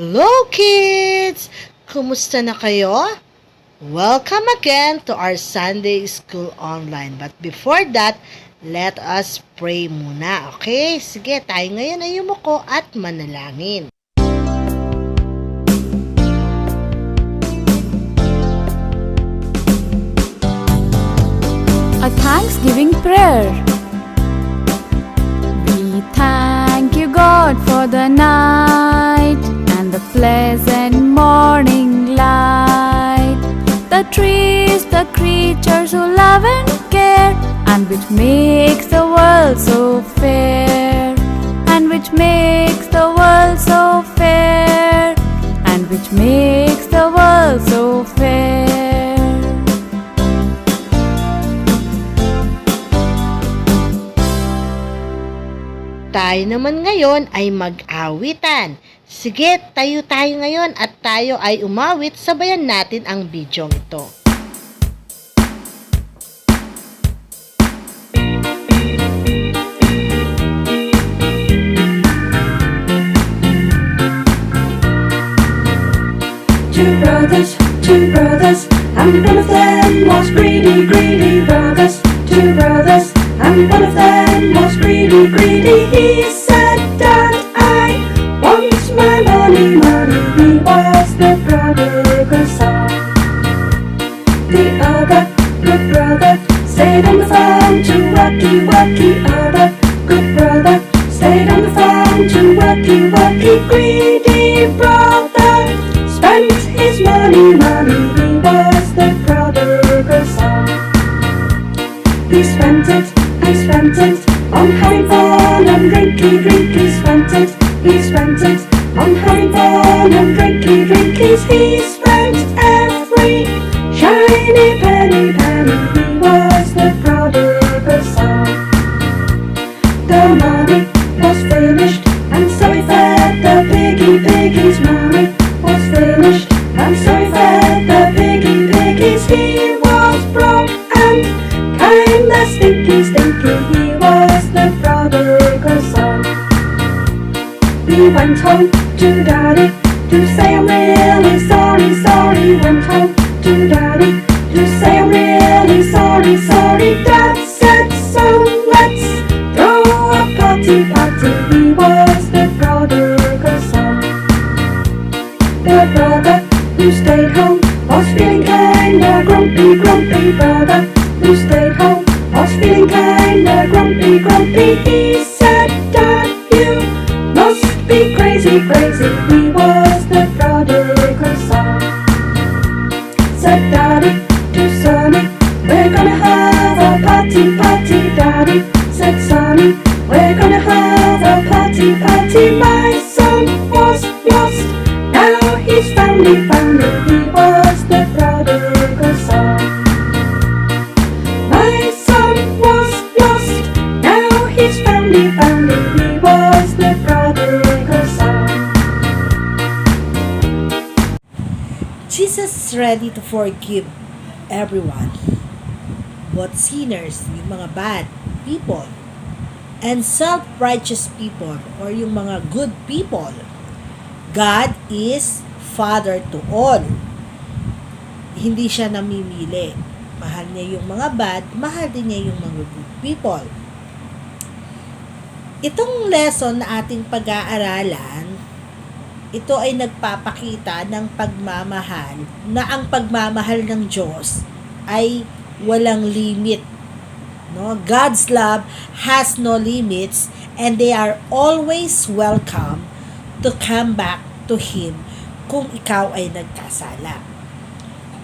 Hello kids! Kumusta na kayo? Welcome again to our Sunday School Online. But before that, let us pray muna. Okay? Sige, tayo ngayon ay yumuko at manalangin. A Thanksgiving prayer. We thank you, God, for the night and the pleasant morning light. The trees, the creatures who love and care, and which makes the world so fair, and which makes the world so fair, and which makes the world so fair. Tayo naman ngayon ay mag-awitan. Sige, tayo ngayon at tayo ay umawit, sabayan natin ang bidyong ito. Two brothers, and one of them was greedy, greedy brothers. Two brothers, and one of them was greedy, greedy. He said, Dad, I want my money, money. He was the prodigal son. The other good brother stayed on the farm to worky, worky. Other good brother stayed on the farm to worky, worky. Greedy brother spent his money, money. He was the prodigal son. He spent it on having fun and drinky, drinky. He spent it on having fun and drinky, drinkies. He spent every shiny penny, penny. He was the prodigal son. The money was finished, and so he fed the piggy, piggies. Money was finished, and so he fed the piggy, piggies. He was broke and kinda stinky, stinky. He was the prodigal son. He went home to Daddy to say I'm really sorry, sorry. Went home to Daddy to say I'm really sorry, sorry. Dad said, son, let's throw a party, party. He was the prodigal son. The brother who stayed home was feeling kinda grumpy, grumpy. Brother who stayed home was feeling kinda grumpy, grumpy. He said, Dad, you must be crazy, crazy. He was the prodigal son. Said Daddy to Sonny, we're gonna have a party, party. Daddy said, Sonny, we're gonna have a party, party. My son was lost, now he's found me, found me. He was the prodigal son. My son was lost, now he's found me, found me. He was the prodigal son. Jesus is ready to forgive everyone. Both sinners, yung mga bad people, and self-righteous people, or yung mga good people. God is Father to all. Hindi siya namimili. Mahal niya yung mga bad, mahal din niya yung mga good people. Itong lesson na ating pag-aaralan, ito ay nagpapakita ng pagmamahal, na ang pagmamahal ng Diyos ay walang limit. No? God's love has no limits, and they are always welcome to come back to Him kung ikaw ay nagkasala.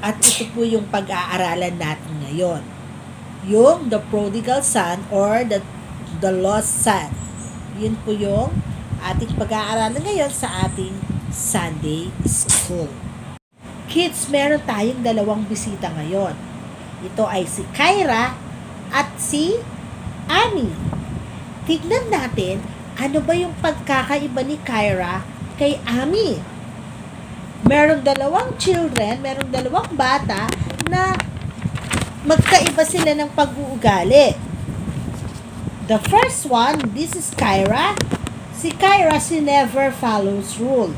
At ito po yung pag-aaralan natin ngayon. Yung the prodigal son or the lost son. Yun po yung ating pag-aaralan ngayon sa ating Sunday School. Kids, meron tayong dalawang bisita ngayon. Ito ay si Kyra at si Ami. Tignan natin ano ba yung pagkakaiba ni Kyra kay Ami. Merong dalawang children, merong dalawang bata na magkaiba sila ng pag-uugali. The first one, this is Kyra. Si Kyra, she never follows rule.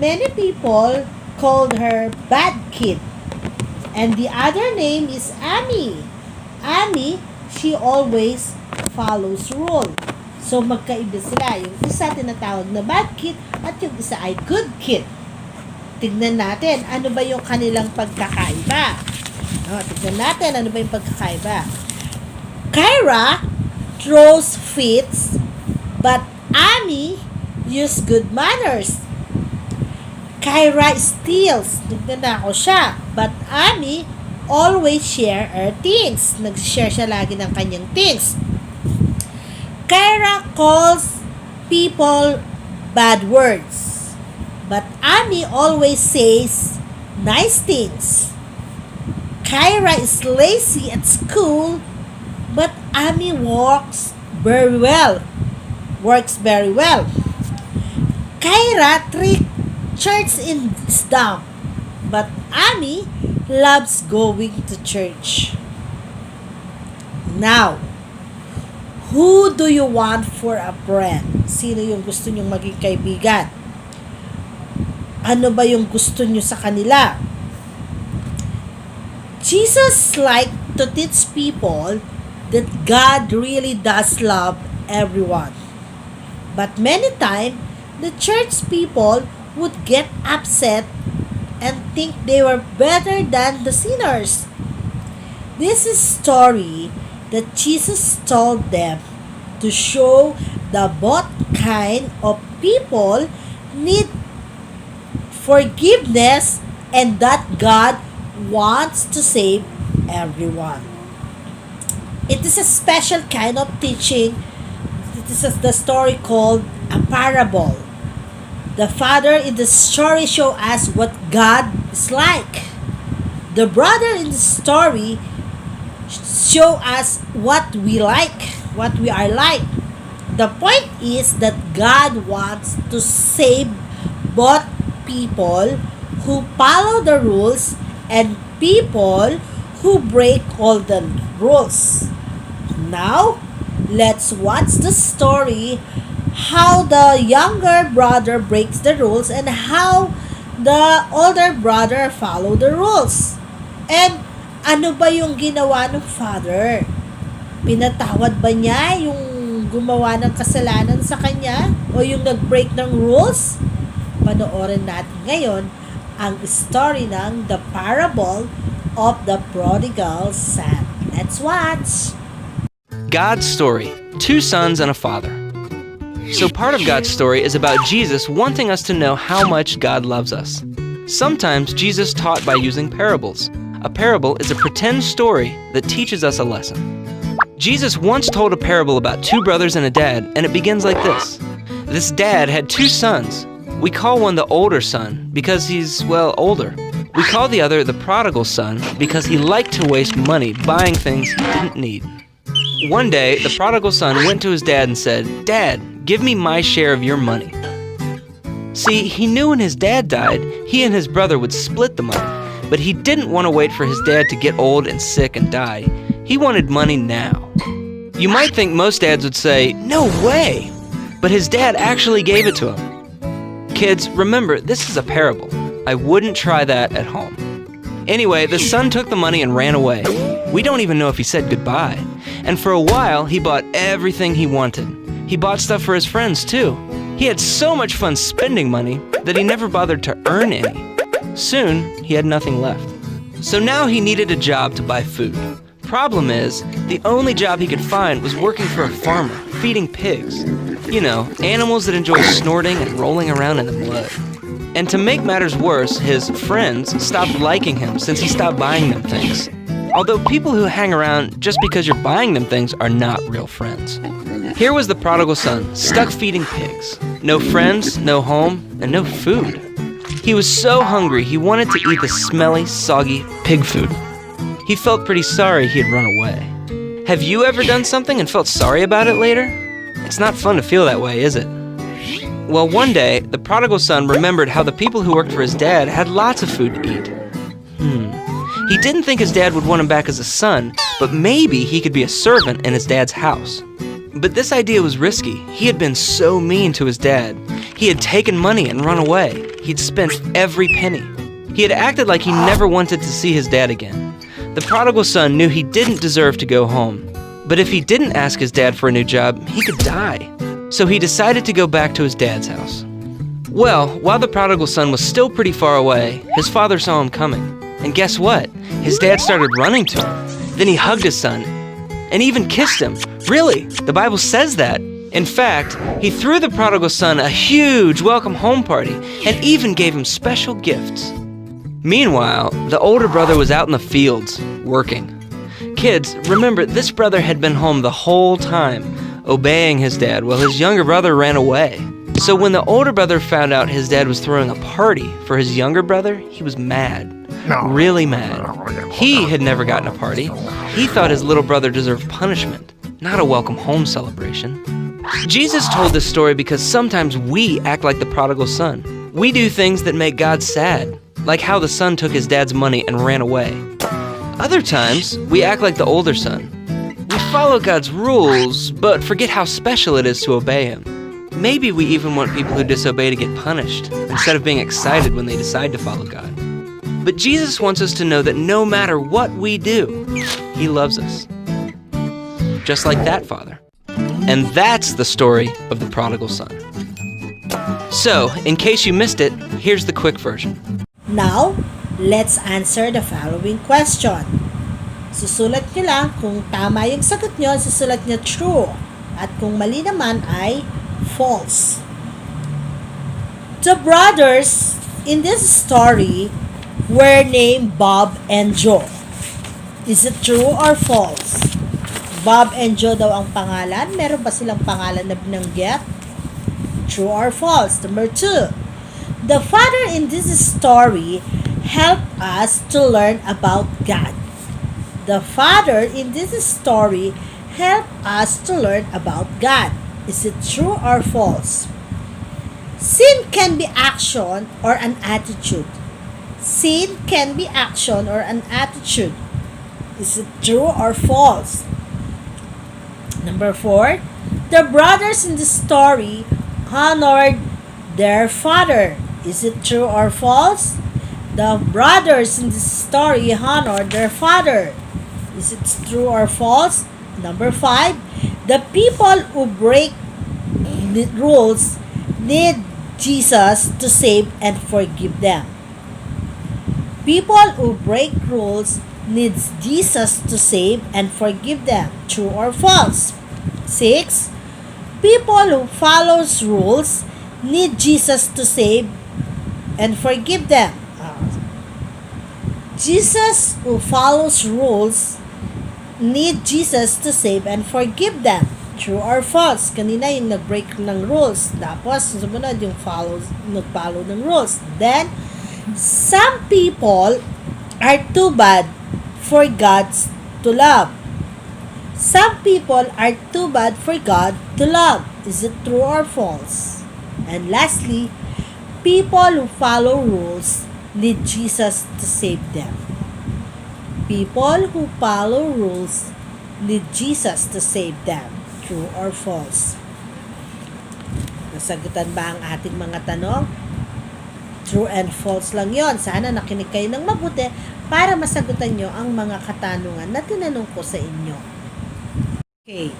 many people called her Bad Kid. And the other name is Amy. Amy, she always follows rule. So, magkaiba sila. Yung isa tinatawag na bad kid at yung isa ay good kid. Tignan natin, ano ba yung kanilang pagkakaiba? Tignan natin, ano ba yung pagkakaiba? Kyra throws fits, but Amy uses good manners. Kyra steals. Tignan na ako siya. But Amy always share her things. Nag-share siya lagi ng kanyang things. Kyra calls people bad words. But Amy always says nice things. Kyra is lazy at school, but Amy works very well. Kyra tricks church in dumb, but Amy loves going to church. Now, who do you want for a friend? Sino yung gusto nyong maging kaibigan? Ano ba yung gusto nyo sa kanila? Jesus liked to teach people that God really does love everyone. But many times, the church people would get upset and think they were better than the sinners. This is a story that Jesus told them to show the both kind of people need forgiveness and that God wants to save everyone. It is a special kind of teaching. It is the story called a parable. The father in the story show us what God is like. The brother in the story show us what we like, what we are like. The point is that God wants to save both people who follow the rules and people who break all the rules. Now, let's watch the story how the younger brother breaks the rules and how the older brother follow the rules. And ano ba yung ginawa ng father? Pinatawad ba niya yung gumawa ng kasalanan sa kanya? O yung nag-break ng rules? Panoorin natin ngayon ang story ng The Parable of the Prodigal Son. Let's watch! God's story, two sons and a father. So part of God's story is about Jesus wanting us to know how much God loves us. Sometimes Jesus taught by using parables. A parable is a pretend story that teaches us a lesson. Jesus once told a parable about two brothers and a dad, and it begins like this. This dad had two sons. We call one the older son because he's, well, older. We call the other the prodigal son because he liked to waste money buying things he didn't need. One day, the prodigal son went to his dad and said, "Dad, give me my share of your money." See, he knew when his dad died, he and his brother would split the money, but he didn't want to wait for his dad to get old and sick and die. He wanted money now. You might think most dads would say, "No way!" But his dad actually gave it to him. Kids, remember, this is a parable. I wouldn't try that at home. Anyway, the son took the money and ran away. We don't even know if he said goodbye. And for a while, he bought everything he wanted. He bought stuff for his friends, too. He had so much fun spending money that he never bothered to earn any. Soon, he had nothing left. So now he needed a job to buy food. Problem is, the only job he could find was working for a farmer, feeding pigs. You know, animals that enjoy snorting and rolling around in the mud. And to make matters worse, his friends stopped liking him since he stopped buying them things. Although people who hang around just because you're buying them things are not real friends. Here was the prodigal son, stuck feeding pigs. No friends, no home, and no food. He was so hungry he wanted to eat the smelly, soggy pig food. He felt pretty sorry he had run away. Have you ever done something and felt sorry about it later? It's not fun to feel that way, is it? Well, one day, the prodigal son remembered how the people who worked for his dad had lots of food to eat. He didn't think his dad would want him back as a son, but maybe he could be a servant in his dad's house. But this idea was risky. He had been so mean to his dad. He had taken money and run away. He'd spent every penny. He had acted like he never wanted to see his dad again. The prodigal son knew he didn't deserve to go home. But if he didn't ask his dad for a new job, he could die. So he decided to go back to his dad's house. Well, while the prodigal son was still pretty far away, his father saw him coming. And guess what? His dad started running to him. Then he hugged his son and even kissed him. Really, the Bible says that. In fact, he threw the prodigal son a huge welcome home party and even gave him special gifts. Meanwhile, the older brother was out in the fields, working. Kids, remember, this brother had been home the whole time, obeying his dad, while his younger brother ran away. So when the older brother found out his dad was throwing a party for his younger brother, he was mad. Really mad. He had never gotten a party. He thought his little brother deserved punishment, not a welcome home celebration. Jesus told this story because sometimes we act like the prodigal son. We do things that make God sad, like how the son took his dad's money and ran away. Other times, we act like the older son. We follow God's rules, but forget how special it is to obey Him. Maybe we even want people who disobey to get punished, instead of being excited when they decide to follow God. But Jesus wants us to know that no matter what we do, He loves us. Just like that father. And that's the story of the prodigal son. So, in case you missed it, here's the quick version. Now, let's answer the following question. Susulat nyo lang kung tama yung sagot nyo, susulat nyo true. At kung mali naman ay false. The brothers in this story were named Bob and Joe. Is it true or false? Bob and Joe daw ang pangalan. Meron ba silang pangalan na binanggit? True or false? Number 2. The father in this story helped us to learn about God. The father in this story helped us to learn about God. Is it true or false? Sin can be action or an attitude. Sin can be action or an attitude. Is it true or false? Number 4, the brothers in the story honored their father. Is it true or false? The brothers in this story honored their father. Is it true or false? Number 5, the people who break the rules need Jesus to save and forgive them. People who break rules needs Jesus to save and forgive them. True or false? 6, people who follows rules need Jesus to save and forgive them. Jesus who follows rules need Jesus to save and forgive them. True or false? Kanina yung nag-break ng rules. Tapos, sumunod yung nag-follow ng rules. Then, some people are too bad for God to love. Some people are too bad for God to love. Is it true or false? And lastly, people who follow rules need Jesus to save them. People who follow rules need Jesus to save them. True or false? Nasagutan ba ang ating mga tanong? True and false lang yon. Sana nakinig kayo ng mabuti para masagutan nyo ang mga katanungan na tinanong ko sa inyo. Okay.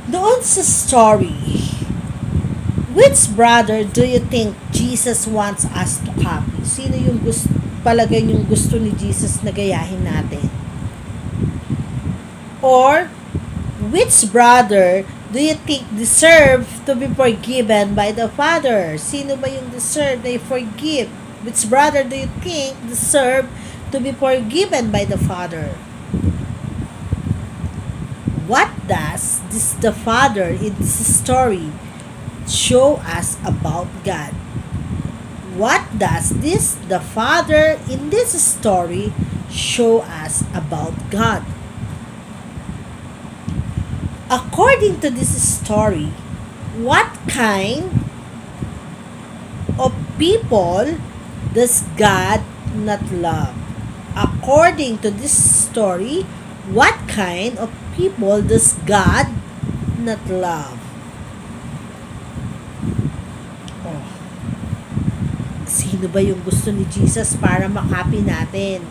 Doon sa story, which brother do you think Jesus wants us to copy? Sino yung palagay yung gusto ni Jesus na gayahin natin? Or, which brother do you think deserve to be forgiven by the Father? Sino ba yung deserve na i-forgive? Which brother do you think deserve to be forgiven by the Father? What does the Father in this story show us about God? What does the Father in this story show us about God? According to this story, what kind of people does God not love? According to this story, what kind of people does God not love. Oh. Sino ba yung gusto ni Jesus para makapi natin?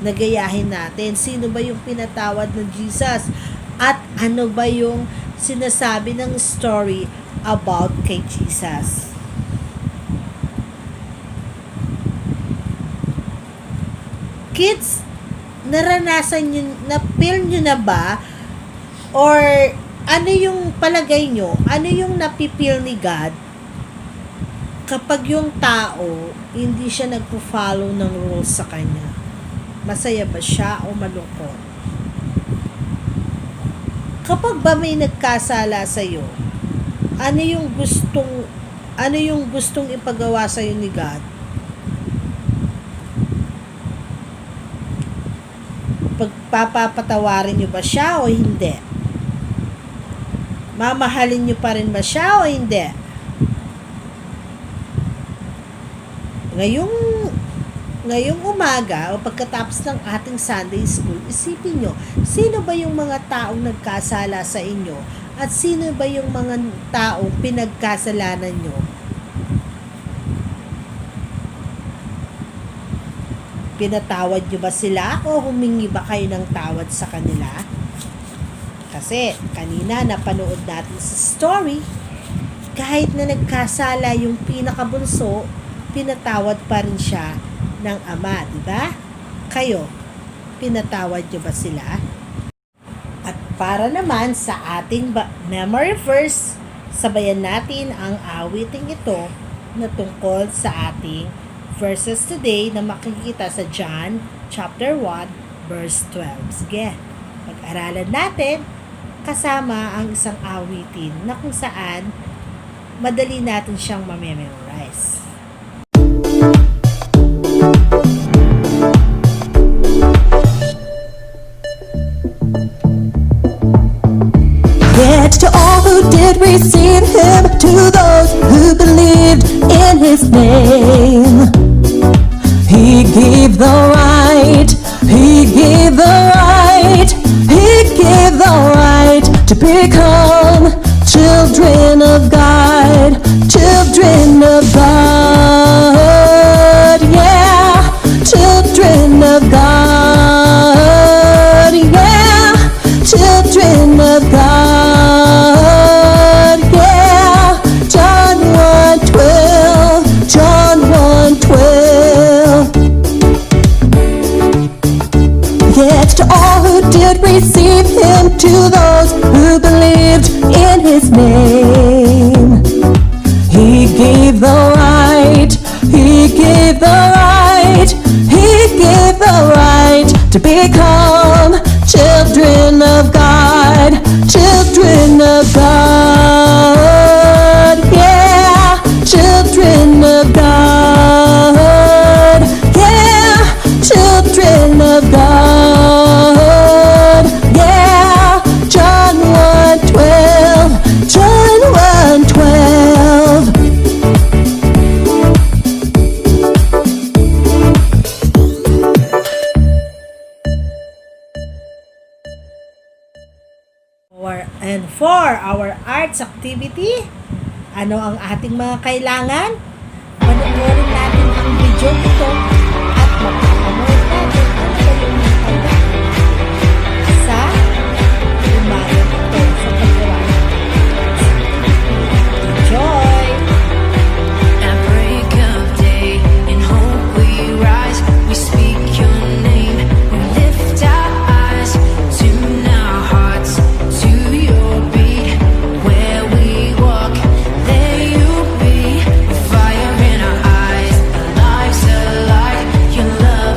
Nagayahin natin. Sino ba yung pinatawad ng Jesus? At ano ba yung sinasabi ng story about kay Jesus? Kids, naranasan nyo, na-feel nyo na ba? Or ano yung palagay nyo? Ano yung napipil ni God kapag yung tao hindi siya nagpo-follow ng rules sa kanya? Masaya ba siya o malungkot? Kapag ba may nagkasala sa iyo, ano yung gustong ipagawa sa iyo ni God? Pagpapatawarin niyo ba siya o hindi? Mamahalin niyo pa rin ba siya o hindi? Ngayong umaga o pagkatapos ng ating Sunday School, isipin nyo, sino ba yung mga taong nagkasala sa inyo at sino ba yung mga taong pinagkasalanan nyo? Pinatawad nyo ba sila o humingi ba kayo ng tawad sa kanila? Kasi kanina napanood natin sa story, kahit na nagkasala yung pinakabunso, pinatawad pa rin siya ng ama, di ba? Kayo, pinatawad nyo ba sila? At para naman sa ating memory verse, sabayan natin ang awiting ito na tungkol sa ating verses today na makikita sa John chapter 1 verse 12. Sige, pag-aralan natin kasama ang isang awitin na kung saan madali natin siyang mamememorize. Yet to all who did receive him, to those who believed in his name, he gave the right, he gave the right, he gave the right to become children of God, children of God, yeah, children of God, yeah, children of God, yeah. John 1:12, John 1:12. Yet to all who did receive him, to those who believed in his name, he gave the right, he gave the right, he gave the right to become children of God, children of God, yeah, children of God, yeah, children of God, yeah. John 1:12, John 1:12. And for our arts activity, ano ang ating mga kailangan? Panoorin natin ang video ito at mapapanood natin ano ba yung mga kailangan sa umaga ito sa paggawa. Enjoy! At break of day, in hope we rise, we speak your name, we lift our eyes, tune our hearts to your beat. Where we walk, there you be, with fire in our eyes, our lives alight, your love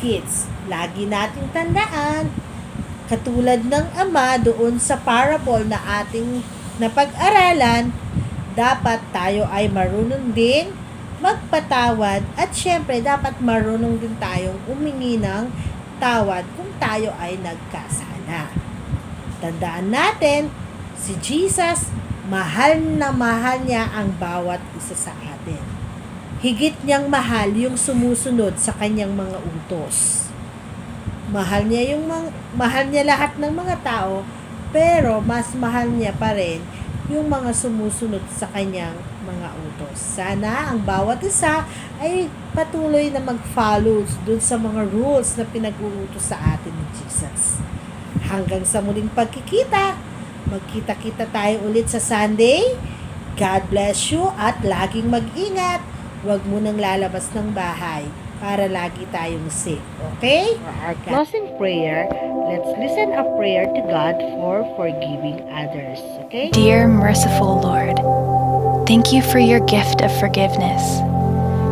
kids, lagi nating tandaan, katulad ng ama doon sa parable na ating napag-aralan, dapat tayo ay marunong din magpatawad at syempre dapat marunong din tayong umingi ng tawad kung tayo ay nagkasala. Tandaan natin, si Jesus, mahal na mahal niya ang bawat isa sa atin. Higit niyang mahal yung sumusunod sa kanyang mga utos. Mahal niya lahat ng mga tao, pero mas mahal niya pa rin yung mga sumusunod sa kanyang mga utos. Sana ang bawat isa ay patuloy na mag-follow dun sa mga rules na pinag-uutos sa atin ni Jesus. Hanggang sa muling pagkikita, magkita-kita tayo ulit sa Sunday. God bless you at laging mag-ingat. Huwag mo nang lalabas ng bahay para lagi tayong safe. Okay? For our closing prayer, let's listen a prayer to God for forgiving others. Okay? Dear merciful Lord, thank you for your gift of forgiveness.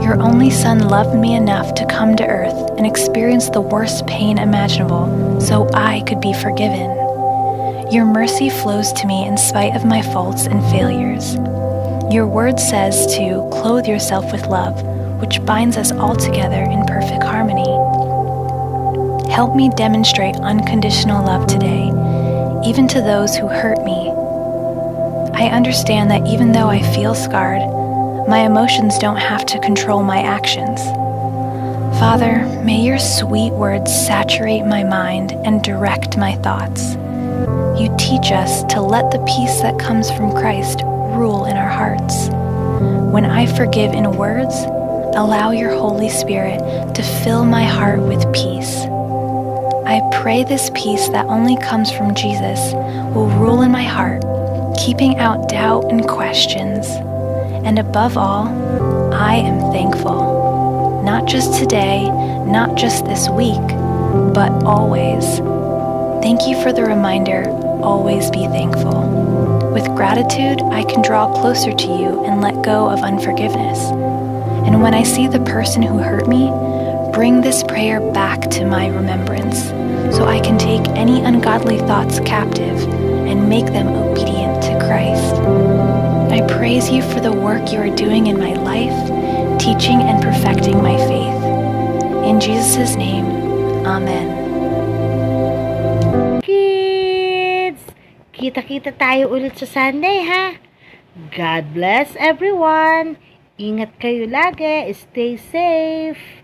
Your only Son loved me enough to come to earth and experience the worst pain imaginable so I could be forgiven. Your mercy flows to me in spite of my faults and failures. Your word says to clothe yourself with love, which binds us all together in perfect harmony. Help me demonstrate unconditional love today, even to those who hurt me. I understand that even though I feel scarred, my emotions don't have to control my actions. Father, may your sweet words saturate my mind and direct my thoughts. You teach us to let the peace that comes from Christ rule in our hearts. When I forgive in words, allow your Holy Spirit to fill my heart with peace. I pray this peace that only comes from Jesus will rule in my heart, keeping out doubt and questions. And above all, I am thankful. Not just today, not just this week, but always. Thank you for the reminder, always be thankful. With gratitude, I can draw closer to you and let go of unforgiveness. And when I see the person who hurt me, bring this prayer back to my remembrance, so I can take any ungodly thoughts captive and make them obedient to Christ. I praise you for the work you are doing in my life, teaching and perfecting my faith. In Jesus' name, Amen. Kids, kita-kita tayo ulit sa Sunday, ha? God bless everyone. Ingat kayo lagi. Stay safe.